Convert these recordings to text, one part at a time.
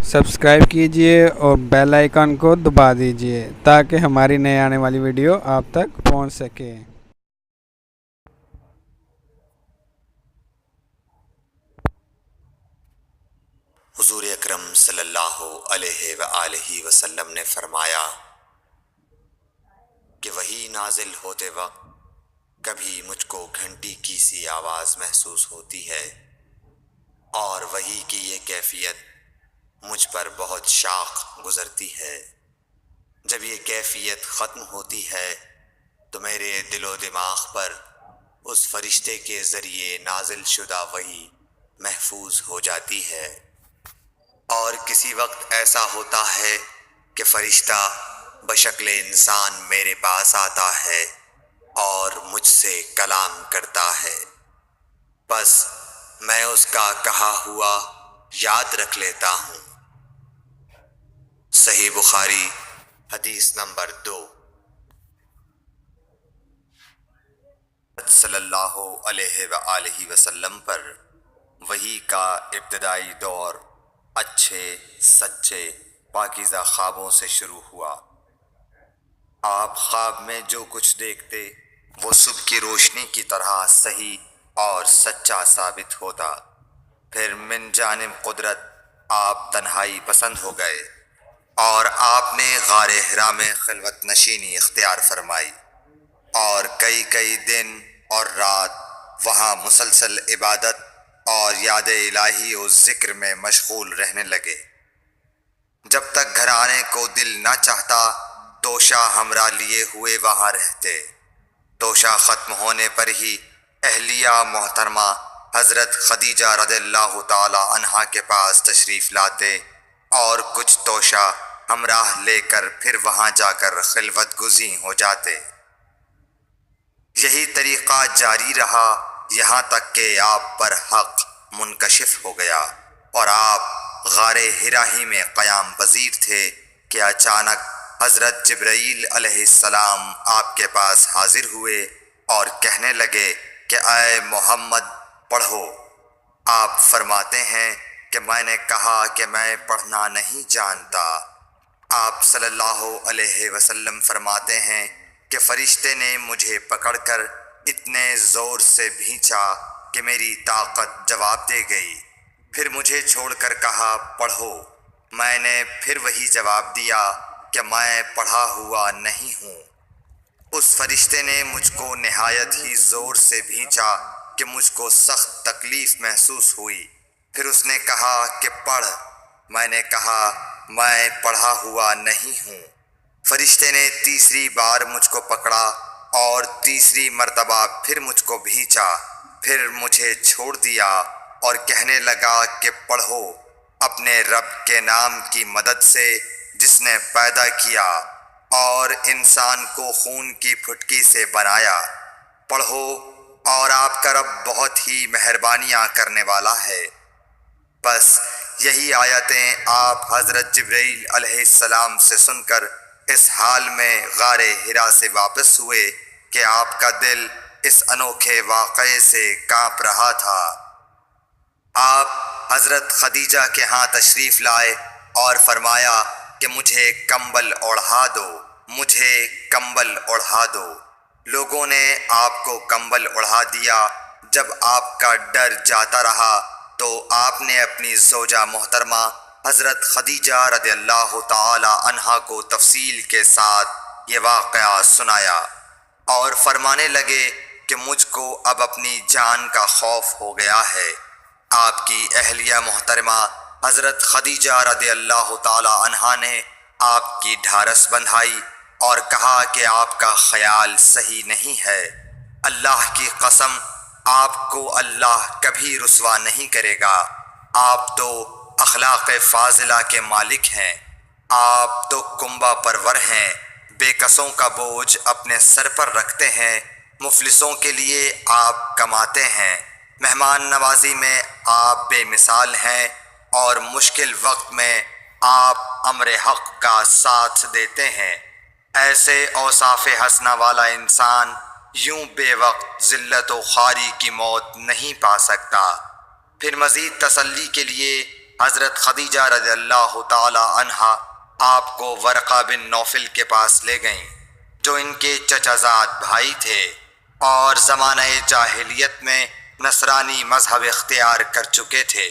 Subscribe कीजिए और bell icon को दबा दीजिए ताकि हमारी नई आने वाली वीडियो आप तक पहुंच सके। हुजूर अकरम सल्लल्लाहु अलैहि व आलिहि वसल्लम ने फरमाया कि वही नाजिल होते वक्त कभी मुझको घंटी की सी आवाज़ महसूस होती है और वही की ये कैफियत मुझ पर बहुत शाख गुजरती है। जब ये कैफियत ख़त्म होती है तो मेरे दिलो दिमाग पर उस फरिश्ते के ज़रिए नाजिल शुदा वही महफूज हो जाती है। और किसी वक्त ऐसा होता है कि फरिश्ता बशक्ल इंसान मेरे पास आता है और मुझसे कलाम करता है, बस मैं उसका कहा हुआ याद रख लेता हूँ। सही बुखारी हदीस नंबर 2। सल्लल्लाहु अलैहि व आलिहि वसल्लम पर वही का इब्तदाई दौर अच्छे सच्चे पाकीज़ा ख्वाबों से शुरू हुआ। आप ख्वाब में जो कुछ देखते वो सुबह की रोशनी की तरह सही और सच्चा साबित होता। फिर मिन जानिब कुदरत आप तन्हाई पसंद हो गए और आपने गारे हिरा में खिलवत नशीनी इख्तियार फरमाई और कई कई दिन और रात वहाँ मुसलसल इबादत और याद इलाही और जिक्र में मशगूल रहने लगे। जब तक घर आने को दिल न चाहता तोशा हमरा लिए हुए वहाँ रहते। तोशा ख़त्म होने पर ही अहलिया मोहतरमा हज़रत खदीजा रज़ियल्लाहु ताला अन्हा के पास तशरीफ़ लाते और कुछ तोशा हमराह लेकर फिर वहाँ जाकर खिलवत गुज़ी हो जाते। यही तरीक़ा जारी रहा यहाँ तक कि आप पर हक़ मुनकशिफ हो गया और आप गारे हिरा ही में क़याम पज़ीर थे कि अचानक हज़रत जिब्राईल अलैहिस्सलाम आपके पास हाजिर हुए और कहने लगे कि ऐ मोहम्मद पढ़ो। आप फरमाते हैं कि मैंने कहा कि मैं पढ़ना नहीं जानता। आप सल्लल्लाहु अलैहि वसल्लम फरमाते हैं कि फरिश्ते ने मुझे पकड़कर इतने ज़ोर से भींचा कि मेरी ताकत जवाब दे गई। फिर मुझे छोड़कर कहा पढ़ो। मैंने फिर वही जवाब दिया कि मैं पढ़ा हुआ नहीं हूँ। उस फरिश्ते ने मुझको निहायत ही ज़ोर से भींचा कि मुझको सख्त तकलीफ़ महसूस हुई। फिर उसने कहा कि पढ़। मैंने कहा मैं पढ़ा हुआ नहीं हूँ। फरिश्ते ने तीसरी बार मुझको पकड़ा और तीसरी मर्तबा फिर मुझको भींचा। फिर मुझे छोड़ दिया और कहने लगा कि पढ़ो अपने रब के नाम की मदद से जिसने पैदा किया और इंसान को खून की फुटकी से बनाया। पढ़ो और आपका रब बहुत ही मेहरबानियाँ करने वाला है। बस यही आयतें आप हज़रत जिब्राईल अलैहिस्सलाम से सुनकर इस हाल में गारे हिरा से वापस हुए कि आपका दिल इस अनोखे वाक़ये से काँप रहा था। आप हज़रत खदीजा के यहाँ तशरीफ़ लाए और फरमाया कि मुझे कंबल ओढ़ा दो, मुझे कंबल ओढ़ा दो। लोगों ने आपको कंबल ओढ़ा दिया। जब आपका डर जाता रहा तो आपने अपनी ज़ौजा मोहतरमा हज़रत खदीजा रज़ियल्लाहु ताला अन्हा को तफसील के साथ ये वाक़या सुनाया और फरमाने लगे कि मुझको अब अपनी जान का खौफ हो गया है। आपकी अहलिया मोहतरमा हज़रत खदीजा रज़ियल्लाहु ताला अन्हा ने आपकी ढारस बंधाई और कहा कि आपका ख्याल सही नहीं है। अल्लाह की कसम आपको अल्लाह कभी रुसवा नहीं करेगा। आप तो अखलाक़ फ़ाज़िला के मालिक हैं। आप तो कुंबा परवर हैं। बेकसों का बोझ अपने सर पर रखते हैं। मुफलिसों के लिए आप कमाते हैं। मेहमान नवाजी में आप बेमिसाल हैं और मुश्किल वक्त में आप अम्र हक़ का साथ देते हैं। ऐसे औसाफ़ हसना वाला इंसान यूं बेवक्त ज़िल्लत व ख़ारी की मौत नहीं पा सकता। फिर मज़ीद तसल्ली के लिए حضرت خدیجہ رضی اللہ تعالی عنہا آپ کو ورقہ بن نوفل کے پاس لے گئیں جو ان کے چچا زاد بھائی تھے اور زمانہ جاہلیت میں نصرانی مذہب اختیار کر چکے تھے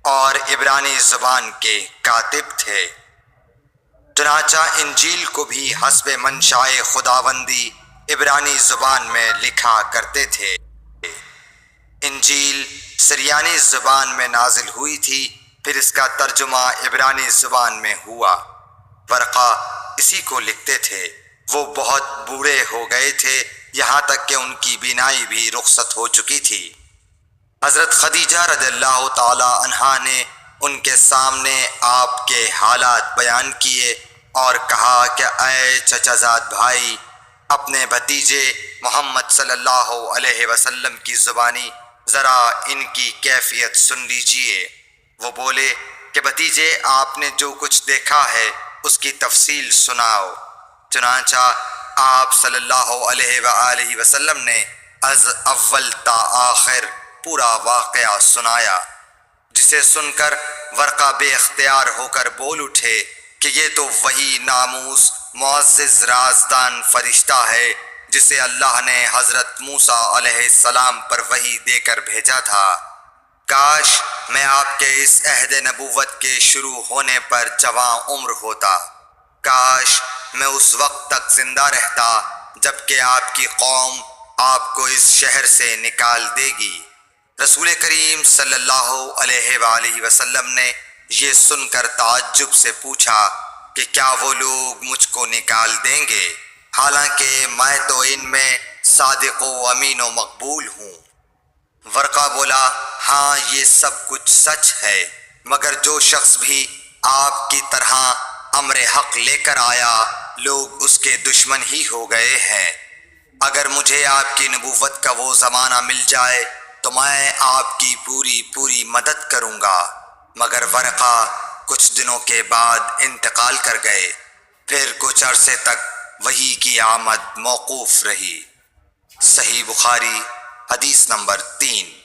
اور عبرانی زبان کے کاتب تھے۔ چنانچہ انجیل کو بھی حسب منشائے خداوندی عبرانی زبان میں لکھا کرتے تھے۔ انجیل سریانی زبان میں نازل ہوئی تھی، پھر اس کا ترجمہ عبرانی زبان میں ہوا۔ ورقہ اسی کو لکھتے تھے۔ وہ بہت بوڑھے ہو گئے تھے، یہاں تک کہ ان کی بینائی بھی رخصت ہو چکی تھی۔ حضرت خدیجہ رضی اللہ تعالی عنہا نے ان کے سامنے آپ کے حالات بیان کیے اور کہا کہ اے چچا زاد بھائی، اپنے بھتیجے محمد صلی اللہ علیہ وسلم کی زبانی ذرا ان کی کیفیت سن لیجئے۔ وہ بولے کہ بھتیجے، آپ نے جو کچھ دیکھا ہے اس کی تفصیل سناؤ۔ چنانچہ آپ صلی اللہ علیہ وآلہ وسلم نے از اول تا آخر پورا واقعہ سنایا، جسے سن کر ورقہ بے اختیار ہو کر بول اٹھے کہ یہ تو وہی ناموس معزز رازدان فرشتہ ہے جسے اللہ نے حضرت موسیٰ علیہ السلام پر وحی دے کر بھیجا تھا۔ کاش میں آپ کے اس عہد نبوت کے شروع ہونے پر جواں عمر ہوتا، کاش میں اس وقت تک زندہ رہتا جب کہ آپ کی قوم آپ کو اس شہر سے نکال دے گی۔ رسول کریم صلی اللہ علیہ وآلہ وسلم نے یہ سن کر تعجب سے پوچھا کہ کیا وہ لوگ مجھ کو نکال دیں گے، حالانکہ میں تو ان میں صادق و امین و مقبول ہوں۔ ورقہ بولا، ہاں یہ سب کچھ سچ ہے، مگر جو شخص بھی آپ کی طرح امر حق لے کر آیا لوگ اس کے دشمن ہی ہو گئے ہیں۔ اگر مجھے آپ کی نبوت کا وہ زمانہ مل جائے تو میں آپ کی پوری مدد کروں گا، مگر ورقہ کچھ دنوں کے بعد انتقال کر گئے، پھر کچھ عرصے تک وحی کی آمد موقوف رہی۔ صحیح بخاری حدیث نمبر 3۔